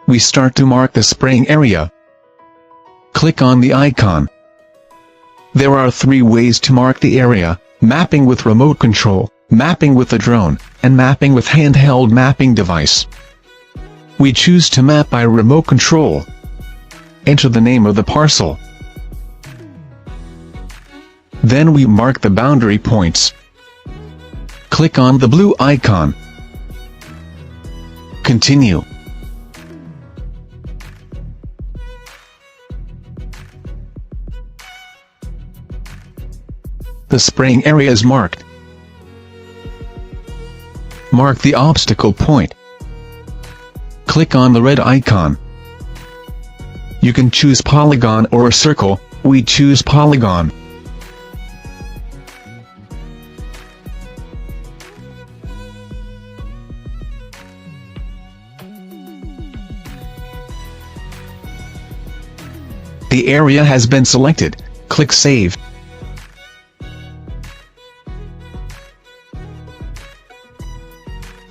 We start to mark the spraying area. Click on the icon. There are 3 ways to mark the area: mapping with remote control, mapping with the drone, and mapping with handheld mapping device. We choose to map by remote control. Enter the name of the parcel. Then we mark the boundary points. Click on the blue icon. Continue. The spraying area is marked. Mark the obstacle point. Click on the red icon. You can choose polygon or a circle. We choose polygon. The area has been selected. Click Save.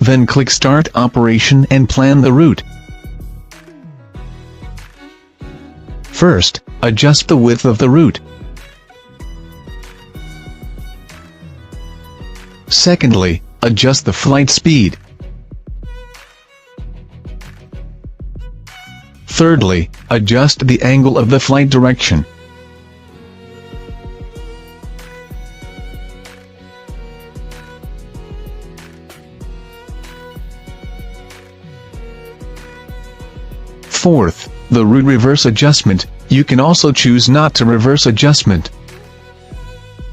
Then click Start Operation and plan the route. First, adjust the width of the route. Secondly, adjust the flight speed. Thirdly, adjust the angle of the flight direction. Fourth, the route reverse adjustment. You can also choose not to reverse adjustment.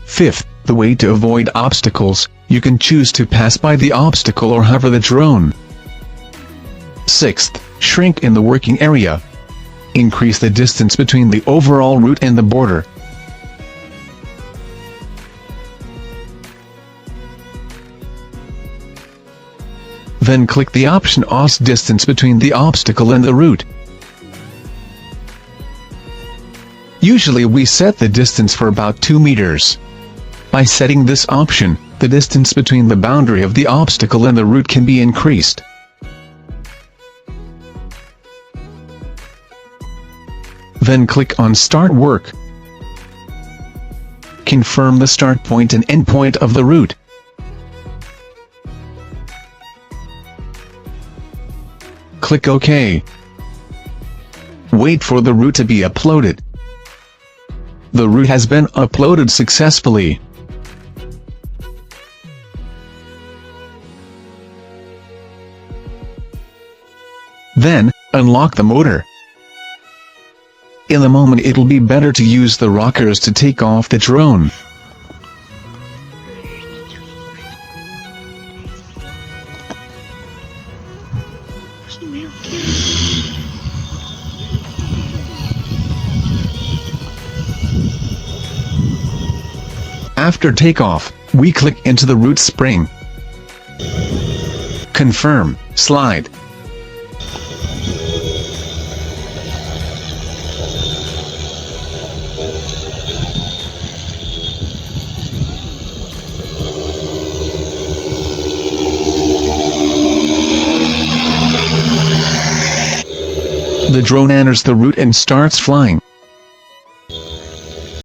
Fifth, the way to avoid obstacles. You can choose to pass by the obstacle or hover the drone. Sixth, shrink in the working area. Increase the distance between the overall route and the border. Then click the option OS distance between the obstacle and the route. Usually we set the distance for about 2 meters. By setting this option, the distance between the boundary of the obstacle and the route can be increased. Then click on Start Work. Confirm the start point and end point of the route. Click OK. Wait for the route to be uploaded. The route has been uploaded successfully. Then, unlock the motor. In the moment it'll be better to use the rockers to take off the drone. After takeoff, we click into the route spring. Confirm, slide. The drone enters the route and starts flying.